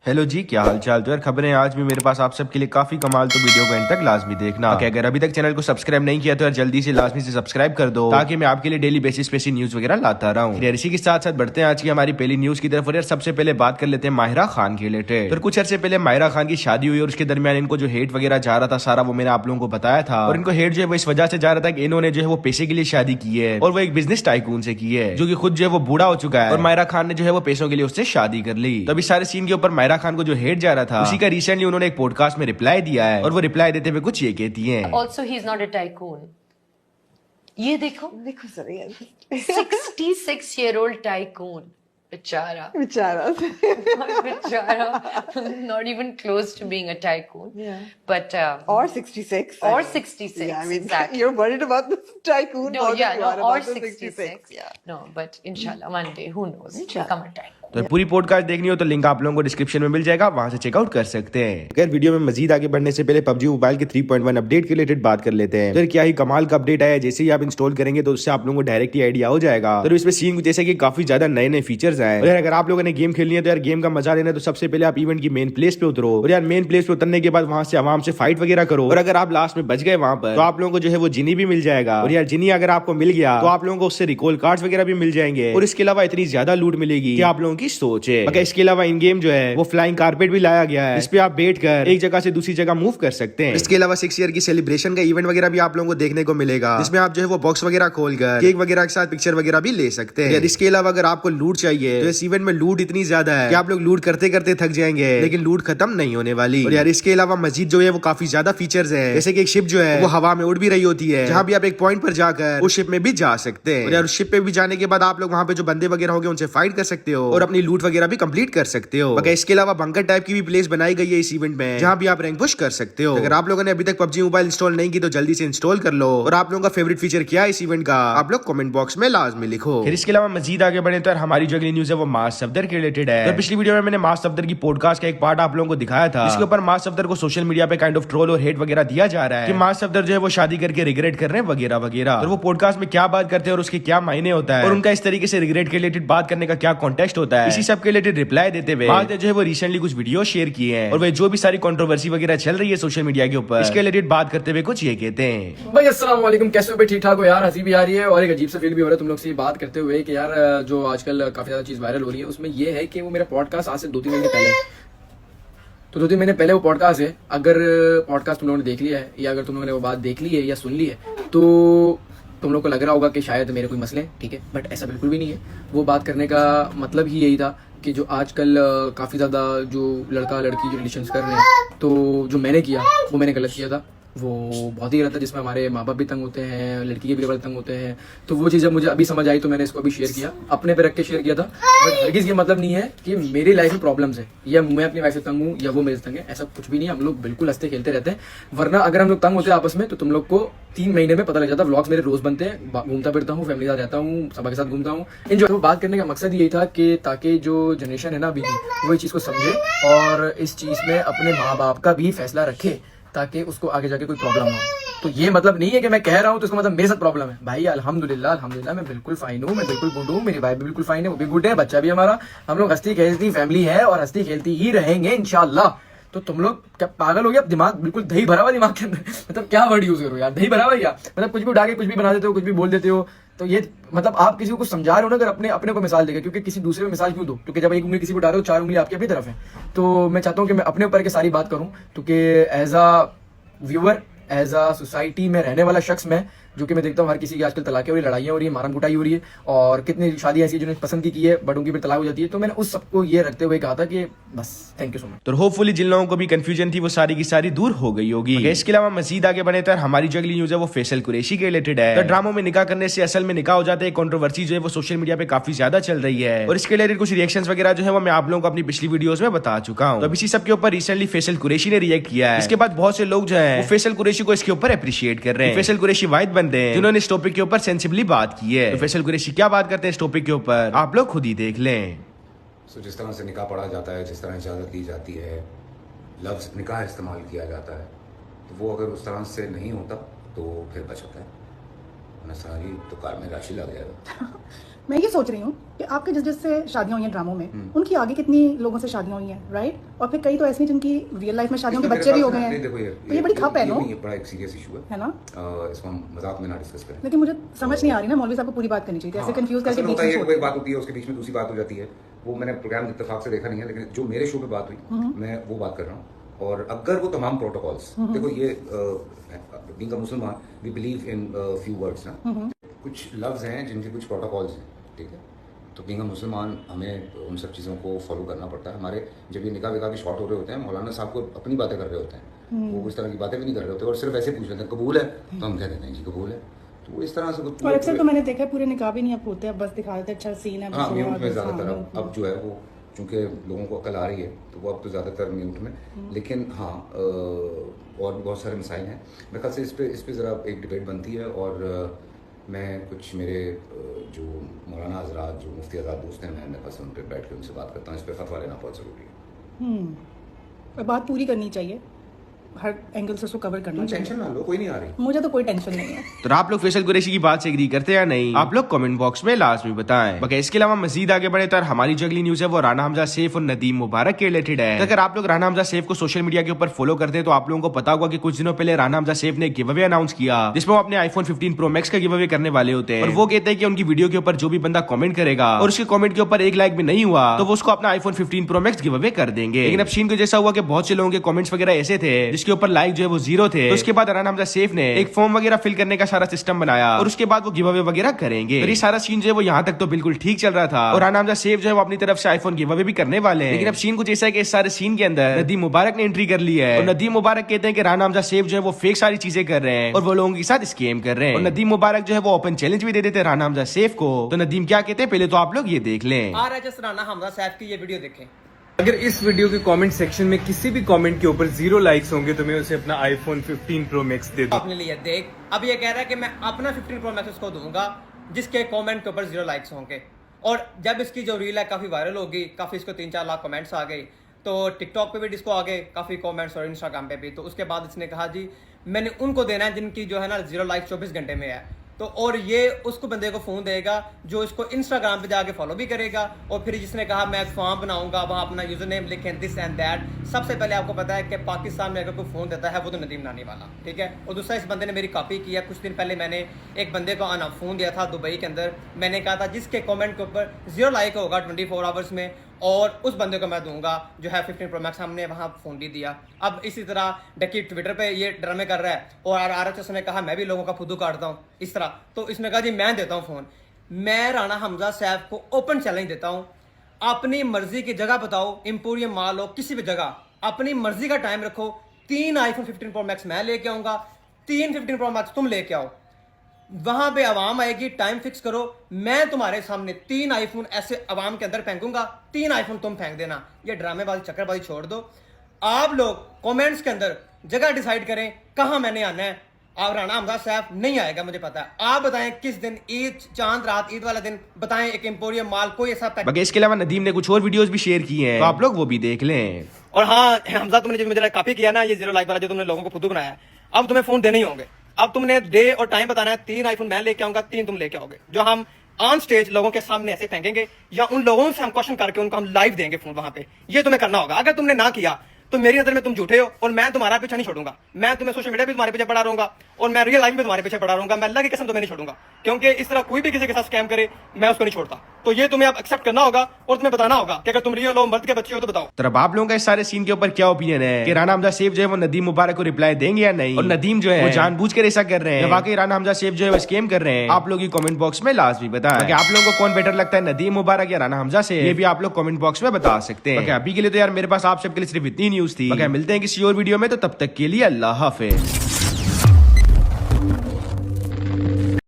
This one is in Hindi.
हेलो जी, क्या हाल चाल। तो यार खबरें आज भी मेरे पास आप सबके लिए काफी कमाल, तो वीडियो को एंड तक लाजमी देखना। अगर अभी तक चैनल को सब्सक्राइब नहीं किया तो यार जल्दी से लाजमी से सब्सक्राइब कर दो, ताकि मैं आपके लिए डेली बेसिस पे ऐसी न्यूज वगैरह लाता रहूं। फिर इसी के साथ साथ बढ़ते हैं आज की हमारी पहली न्यूज की तरफ। और यार सबसे पहले बात कर लेते हैं माहिरा खान के रिलेटेड। तो कुछ अर्से पहले माहिरा खान की शादी हुई और उसके दरमियान इनको जो हेट वगैरह जा रहा था सारा, वो मैंने आप लोगों को बताया था। और इनको हेट जो है वो इस वजह से जा रहा था कि इन्होंने जो है वो पैसे के लिए शादी की है और वो एक बिजनेस टाइकून से की है, जो कि खुद जो है वो बूढ़ा हो चुका है। और माहिरा खान ने जो है वो पैसों के लिए उससे शादी कर ली। तो अभी सारे सीन के ऊपर माहिरा खान को जो हेट जा रहा था, उसी का रिसेंटली उन्होंने एक पॉडकास्ट में रिप्लाई दिया है। और वो रिप्लाई देते हुए कुछ ये कहती हैं। Also, he's not a tycoon. ये देखो देखो सर यार 66-year-old tycoon. बेचारा बेचारा बेचारा not even close to being a tycoon. Yeah. But or 66 or 66. yeah, I mean, exactly. you're worried about the tycoon No, more yeah, than you no, are or about the 66. Yeah. No, but inshallah, one day, who knows? Inshallah. Become a tycoon. तो पूरी पॉडकास्ट देखनी हो तो लिंक आप लोगों को डिस्क्रिप्शन में मिल जाएगा, वहां से चेकआउट कर सकते हैं। अगर वीडियो में मजीद आगे बढ़ने से पहले पबजी मोबाइल के 3.1 अपडेट के रिलेटेड बात कर लेते हैं। तो क्या ही कमाल का अपडेट आया है, जैसे ही आप इंस्टॉल करेंगे तो उससे आप लोगों को डायरेक्ट ही आइडिया हो जाएगा। तो इसमें सीन कुछ जैसे कि काफी ज्यादा नए नए फीचर्स आए। और अगर आप लोगों ने गेम खेलनी है तो यार गेम का मजा लेना है तो सबसे पहले आप इवेंट की मेन प्लेस पे उतरो। और यार मेन प्लेस पे उतरने के बाद वहां से आवाम से फाइट वगैरह करो। और अगर आप लास्ट में बच गए वहां पर, तो आप लोगों को जो है वो जिनी भी मिल जाएगा। और यार जिनी अगर आपको मिल गया तो आप लोगों को उससे रिकॉल कार्ड्स वगैरह भी मिल जाएंगे। और इसके अलावा इतनी ज्यादा लूट मिलेगी कि आप लोगों की सोच है। इसके अलावा इन गेम जो है वो फ्लाइंग कारपेट भी लाया गया है, इस पे आप बैठकर एक जगह से दूसरी जगह मूव कर सकते हैं। इसके अलावा 6 ईयर की सेलिब्रेशन का इवेंट वगैरह भी आप लोगों को देखने को मिलेगा, जिसमें आप जो है वो बॉक्स वगैरह खोलकर केक वगैरह के साथ पिक्चर वगैरह भी ले सकते हैं। इसके अलावा अगर आपको लूट चाहिए तो इस इवेंट में लूट इतनी ज्यादा है कि आप लोग लूट करते करते थक जाएंगे, लेकिन लूट खत्म नहीं होने वाली। और यार इसके अलावा मस्जिद जो है वो काफी ज्यादा फीचर्स है, जैसे कि एक शिप जो है वो हवा में उड़ भी रही होती है, जहाँ भी आप एक पॉइंट पर जाकर उस शिप में भी जा सकते हैं। और यार उस शिप पे भी जाने के बाद आप लोग वहाँ पे जो बंदे वगैरह होंगे उनसे फाइट कर सकते हो और अपनी लूट वगैरह भी कंप्लीट कर सकते हो। इसके अलावा बंकर टाइप की भी प्लेस बनाई गई है इस इवेंट में, जहाँ भी आप रैंक पुश कर सकते हो। अगर आप लोगों ने अभी तक पबजी मोबाइल इंस्टॉल नहीं की तो जल्दी से इंस्टॉल कर लो। और आप लोगों का फेवरेट फीचर क्या है इस इवेंट का, आप लोग कमेंट बॉक्स में लाजमी लिखो। फिर इसके अलावा मजीद आगे बढ़े तो हमारी जो अगली न्यूज है वो मास सफदर के रिलेटेड है। तो पिछली वीडियो में मैंने मास सफदर की पॉडकास्ट का एक पार्ट आप लोगों को दिखाया था, जिसके ऊपर मास सफदर को सोशल मीडिया पे काइंड ऑफ ट्रोल और हेट वगैरह दिया जा रहा है कि मास सफदर जो है वो शादी करके रिग्रेट कर रहे हैं वगैरह वगैरह। और वो पॉडकास्ट में क्या बात करते हैं और उसके क्या मायने होता है और उनका इस तरीके से रिग्रेट के रिलेटेड बात करने का क्या कॉन्टेक्स्ट होता है, इसी सब के रिलेटेड रिप्लाई देते हुए आज जो है वो रिसेंटली कुछ वीडियो शेयर किए हैं। और वे जो भी सारी कंट्रोवर्सी वगैरह चल रही है सोशल मीडिया के ऊपर, इसके रिलेटेड बात करते हुए कुछ ये कहते हैं। भाई अस्सलाम वालेकुम, कैसे हो भाई? ठीक ठाक हो यार? हंसी भी आ रही है और एक अजीब सा फील भी हो रहा है तुम लोग से बात करते हुए कि यार जो आजकल काफी ज्यादा चीज वायरल हो रही है उसमें ये है कि वो मेरा पॉडकास्ट आज से 2-3 महीने पहले, तो 2-3 महीने पहले वो पॉडकास्ट है। अगर पॉडकास्ट तुम लोगों ने देख लिया है या अगर तुम लोगों ने वो बात देख ली है या सुन ली है तो तुम लोग को लग रहा होगा कि शायद मेरे कोई मसले, ठीक है, बट ऐसा बिल्कुल भी नहीं है। वो बात करने का मतलब ही यही था कि जो आजकल काफ़ी ज़्यादा जो लड़का लड़की जो रिलेशंस कर रहे हैं, तो जो मैंने किया वो मैंने गलत किया था, वो बहुत ही गलत था, जिसमें हमारे माँ बाप भी तंग होते हैं, लड़की के भी बड़े तंग होते हैं। तो वो चीज़ जब मुझे अभी समझ आई तो मैंने इसको अभी शेयर किया, अपने पे रख के शेयर किया था। बट हरगिज़ ये मतलब नहीं है कि मेरी लाइफ में प्रॉब्लम्स है या मैं अपनी वाइफ से तंग हूँ या वो मेरे से तंग है, ऐसा कुछ भी नहीं है। हम लोग बिल्कुल हंसते खेलते रहते हैं, वरना अगर हम लोग तंग होते हैं आपस में तो तुम लोग को 3 महीने में पता लग जाता। व्लॉग्स मेरे रोज बनते हैं, घूमता फिरता हूँ, फैमिली के साथ रहता हूँ, सबके साथ घूमता हूँ। इन जो बात करने का मकसद यही था कि ताकि जो जनरेशन है ना अभी की, वो इस चीज़ को समझे और इस चीज़ में अपने माँ बाप का भी फैसला रखे ताकि उसको आगे जाके कोई प्रॉब्लम ना हो। तो ये मतलब नहीं है कि मैं कह रहा हूँ तो उसका मतलब मेरे साथ प्रॉब्लम है। भाई अल्हम्दुलिल्लाह अल्हम्दुलिल्लाह मैं बिल्कुल फाइन हूँ, मैं बिल्कुल गुड हूँ, मेरी वाइफ भी बिल्कुल फाइन है, वो भी गुड है, बच्चा भी हमारा, हम लोग हंसती खेलती फैमिली है और हंसती खेलती ही रहेंगे इंशाल्लाह। तो तुम लोग क्या पागल हो गया? दिमाग बिल्कुल दही भरा हुआ दिमाग के अंदर, मतलब क्या वर्ड यूज करो यार, दही भरा हुआ या मतलब कुछ भी उठा के कुछ भी बना देते हो, कुछ भी बोल देते हो। तो ये मतलब आप किसी को कुछ समझा रहे हो ना, अगर अपने अपने को मिसाल देकर, क्योंकि किसी दूसरे को मिसाल क्यों दो? क्योंकि जब एक उंगली किसी को उठा रहे हो 4 उंगली आपकी अपनी तरफ है। तो मैं चाहता हूँ कि मैं अपने ऊपर की सारी बात करूँ, क्योंकि as a viewer, as a society में रहने वाला शख्स मैं, जो कि मैं देखता हूँ हर किसी की आजकल तलाक़ें हो रही है, लड़ाइयाँ हो रही है, मारम कुटाई हो रही है, और कितनी शादी ऐसी जिन्होंने पसंद की है बट उनकी फिर तलाक हो जाती है। तो मैंने उस सबको ये रखते हुए कहा था कि बस थैंक यू सो मच। तो होपफुली जिन लोगों को भी कंफ्यूजन थी वो सारी की सारी दूर हो गई होगी। इसके अलावा मजीद आगे बढ़े तो हमारी जो अगली न्यूज है वो फैसल कुरैशी के रिलेटेड है। तो ड्रामों में निकाह करने से असल में निकाह हो जाता है, कंट्रोवर्सी जो है वो सोशल मीडिया पे काफी ज्यादा चल रही है और इसके रिलेटेड कुछ रिएक्शंस वगैरह जो है वो मैं आप लोगों को अपनी पिछली वीडियोस में बता चुका हूँ। तो इसी सब के ऊपर रिसेंटली फैसल कुरैशी ने रिएक्ट किया है। इसके बाद बहुत से लोग जो है वो फैसल कुरैशी को इसके ऊपर अप्रिशिएट कर रहे हैं। फैसल कुरैशी वाहिद बंदे हैं जिन्होंने इस टॉपिक के ऊपर सेंसिबली बात की है। तो फैसल कुरैशी क्या बात करते हैं इस टॉपिक के ऊपर, आप लोग खुद ही देख लें। जिस तरह से निकाह पढ़ा जाता है, जिस तरह इजाज़त दी जाती है, लफ्ज़ निकाह इस्तेमाल किया जाता है, तो वो अगर उस तरह से नहीं होता तो फिर बच होता है। अपना सारी तो कार में राशि लग जाएगा। मैं ये सोच रही हूँ कि आपके जिससे शादियां हुई हैं ड्रामों में, उनकी आगे कितनी लोगों से शादियां हुई हैं, राइट? और फिर कई तो ऐसी जिनकी रियल लाइफ में शादियों के बच्चे भी हो गए हैं। देखो तो ये बड़ी खप है, नो? ये बड़ा एक सीरियस इशू है ना? इसको हम मजाक में ना डिस्कस करें। लेकिन मुझे समझ नहीं आ रही ना, मौलवी साहब को पूरी बात करनी चाहिए, ऐसे कंफ्यूज करके बीच में कोई बात होती है, उसके बीच में दूसरी बात हो जाती है। वो मैंने प्रोग्राम इत्तेफाक से देखा नहीं है, लेकिन जो मेरे शो पे बात हुई मैं वो बात कर रहा हूँ। और अगर वो तमाम प्रोटोकॉल्स, देखो ये बीइंग अ मुसलमान we believe in few words ना, कुछ लफ्ज हैं जिनके कुछ प्रोटोकॉल्स हैं, ठीक है? तो बीइंग अ मुसलमान हमें उन सब चीज़ों को फॉलो करना पड़ता है। हमारे जब ये निकाह विकाह के शॉट हो रहे होते हैं, मौलाना साहब को अपनी बातें कर रहे होते हैं, वो इस तरह की बातें भी नहीं कर रहे होते और सिर्फ ऐसे पूछ लेते हैं कबूल है, तो हम कह देते हैं जी कबूल है। तो वो इस तरह से और अक्सर तो मैंने देखा है पूरे निकाह भी नहीं आप होते, बस दिखा देते अच्छा सीन है। हाँ, म्यूट में ज़्यादातर अब जो है वो, चूँकि लोगों को अकल आ रही है तो वो अब तो ज़्यादातर म्यूट में। लेकिन हाँ, और भी बहुत सारे मसाइल हैं। मेरे ख्याल से इस पे ज़रा एक डिबेट बनती है। और मैं कुछ मेरे जो मौलाना हजरात, जो मुफ्ती हजरात दोस्त हैं, मैं बस उन पर बैठ के उनसे बात करता हूँ। इस पर फतवा लेना बहुत ज़रूरी है। बात पूरी करनी चाहिए, हर एंगल से उसको कवर करना चाहिए। टेंशन ना लो, कोई नहीं आ रही। मुझे तो कोई टेंशन नहीं है। तो आप लोग फैसल कुरैशी की बात से एग्री करते हैं या नहीं? आप लोग कमेंट बॉक्स में लाजमी बताएं। बाकी इसके अलावा मजीद आगे बढ़े तो हमारी जो अगली न्यूज है वो राना हमजा सैफ और नदीम मुबारक के रिलेटेड है। तो अगर आप लोग राना हमजा सैफ को सोशल मीडिया के ऊपर फॉलो करते हैं तो आप लोगों को पता होगा कि कुछ दिनों पहले राना हमजा सैफ ने गिव अवे अनाउंस किया, जिसमें वो अपने आईफोन 15 प्रो मैक्स का गिव अवे करने वाले होते हैं। और वो कहते हैं कि उनकी वीडियो के ऊपर जो भी बंदा कमेंट करेगा और उसके कमेंट के ऊपर 1 लाइक भी नहीं हुआ तो वो उसको अपना iPhone 15 pro max give away कर देंगे। लेकिन अब सीन को जैसा हुआ कि बहुत से लोगों के कमेंट्स वगैरह ऐसे थे जिसके ऊपर लाइक जो है वो 0 थे। तो उसके बाद राना हमजा सैफ ने एक फॉर्म वगैरह फिल करने का सारा सिस्टम बनाया और उसके बाद वो गिव अवे वगैरह करेंगे। और ये सारा सीन जो है वो यहाँ तक तो बिल्कुल ठीक चल रहा था और राना हमजा सैफ जो है वो अपनी तरफ से आईफोन गिव अवे भी करने वाले हैं। लेकिन अब सीन कुछ ऐसा है कि इस सारे सीन के अंदर नदीम मुबारक ने एंट्री कर ली है और नदीम मुबारक कहते हैं कि राना हमजा सैफ जो है वो फेक सारी चीजें कर रहे हैं और वो लोगों के साथ स्कैम कर रहे हैं। और नदीम मुबारक जो है वो ओपन चैलेंज भी दे देते हैं राना हमजा सैफ को। तो नदीम क्या कहते हैं पहले तो आप लोग ये देख लें। RHS राना हमजा सैफ की ये वीडियो देखें। अगर इस वीडियो के कमेंट सेक्शन में किसी भी कमेंट के ऊपर 0 लाइक्स होंगे तो मैं उसे अपना आईफोन 15 प्रो मैक्स दे दूं। अपने लिए देख, अब ये कह रहा है कि मैं अपना 15 प्रो मैक्स उसको दूंगा जिसके कमेंट के ऊपर 0 लाइक्स होंगे। और जब इसकी जो रील है काफी वायरल होगी, काफी इसको 3-4 लाख कमेंट्स आ गए, तो टिकटॉक पे भी इसको आ गए काफी कमेंट्स और इंस्टाग्राम पे भी। तो उसके बाद इसने कहा जी मैंने उनको देना है जिनकी जो है ना 0 लाइक 24 घंटे में है। तो और ये उसको बंदे को फोन देगा जो इसको इंस्टाग्राम पे जाके फॉलो भी करेगा। और फिर जिसने कहा मैं एक फॉर्म बनाऊंगा, वहाँ अपना यूजर नेम लिखें दिस एंड दैट। सबसे पहले आपको पता है कि पाकिस्तान में अगर कोई फोन देता है वो तो नदीम नानी वाला, ठीक है। और दूसरा, इस बंदे ने मेरी कॉपी किया। कुछ दिन पहले मैंने एक बंदे को आना फोन दिया था दुबई के अंदर। मैंने कहा था जिसके कमेंट के ऊपर 0 लाइक होगा 24 आवर्स में, और उस बंदे को मैं दूंगा जो है 15 प्रो मैक्स। हमने वहाँ फोन भी दिया। अब इसी तरह डकी ट्विटर पे ये ड्रामे कर रहा है और RHS ने कहा मैं भी लोगों का फुद्दू काटता हूँ इस तरह। तो इसने कहा जी मैं देता हूँ फोन। मैं राना हमजा सैफ को ओपन चैलेंज देता हूँ, अपनी मर्जी की जगह बताओ, एम्पोरियम मॉल हो, किसी भी जगह अपनी मर्जी का टाइम रखो। 3 आईफोन 15 प्रो मैक्स मैं लेके आऊंगा, 3 15 प्रो मैक्स तुम लेके आओ। वहां पे आवाम आएगी, टाइम फिक्स करो, मैं तुम्हारे सामने 3 आईफोन ऐसे आवाम के अंदर फेंकूंगा, 3 आईफोन तुम फेंक देना। ये ड्रामेबाजी चक्करबाजी छोड़ दो। आप लोग कमेंट्स के अंदर जगह डिसाइड करें कहां मैंने आना है। आप राना हमजा सैफ नहीं आएगा, मुझे पता है। आप बताएं किस दिन, ईद, चांद रात, ईद वाला दिन बताएं, एक एम्पोरियम मॉल कोई ऐसा। बाकी इसके अलावा नदीम ने कुछ और वीडियोस भी शेयर की हैं, तो आप लोग वो भी देख लें। और हाँ हमजा, तुमने जो मुझे कॉपी किया ना ये 0 लाइक वाला, जो तुमने लोगों को फुद्दू बनाया, अब तुम्हें फोन देने ही होंगे। अब तुमने डे और टाइम बताना है। 3 आईफोन मैं लेके आऊंगा, 3 तुम लेके आओगे, जो हम ऑन स्टेज लोगों के सामने ऐसे फेंकेंगे, या उन लोगों से हम क्वेश्चन करके उनको हम लाइव देंगे फोन वहां पे। ये तुम्हें करना होगा। अगर तुमने ना किया तो मेरी नजर में तुम झूठे हो और मैं तुम्हारा पीछा नहीं छोड़ूंगा। मैं तुम्हें सोशल मीडिया पे तुम्हारे पीछे पड़ा रहूंगा और मैं रियल लाइफ में तुम्हारे पीछे पड़ा रहूंगा। मैं अल्लाह की कसम तुम्हें नहीं छोड़ूंगा, क्योंकि इस तरह कोई भी किसी के साथ स्कैम करे मैं उसको नहीं छोड़ता। तो ये तुम्हें अब एक्सेप्ट करना होगा और तुम्हें बताना होगा कि अगर तुम रियल हो, मर्द के बच्चे हो तो बताओ। तो अब आप लोगों का इस सारे सीन के ऊपर क्या ओपिनियन है कि राना हमजा सैफ जो है वो नदीम मुबारक को रिप्लाई देंगे या नहीं, और नदीम जो है वो जानबूझकर ऐसा कर रहे हैं, वाकई राना हमजा सैफ जो है वो स्कैम कर रहे हैं? आप लोग कमेंट बॉक्स में लाजमी बताएं कि आप लोगों को कौन बेटर लगता है, नदीम मुबारक या राना हमजा सैफ। ये भी आप लोग कमेंट बॉक्स में बता सकते हैं। अभी के लिए तो यार मेरे पास आप सबके लिए सिर्फ इतनी न्यूज थी। मिलते हैं किसी और वीडियो में, तो तब तक के लिए अल्लाह हाफिज।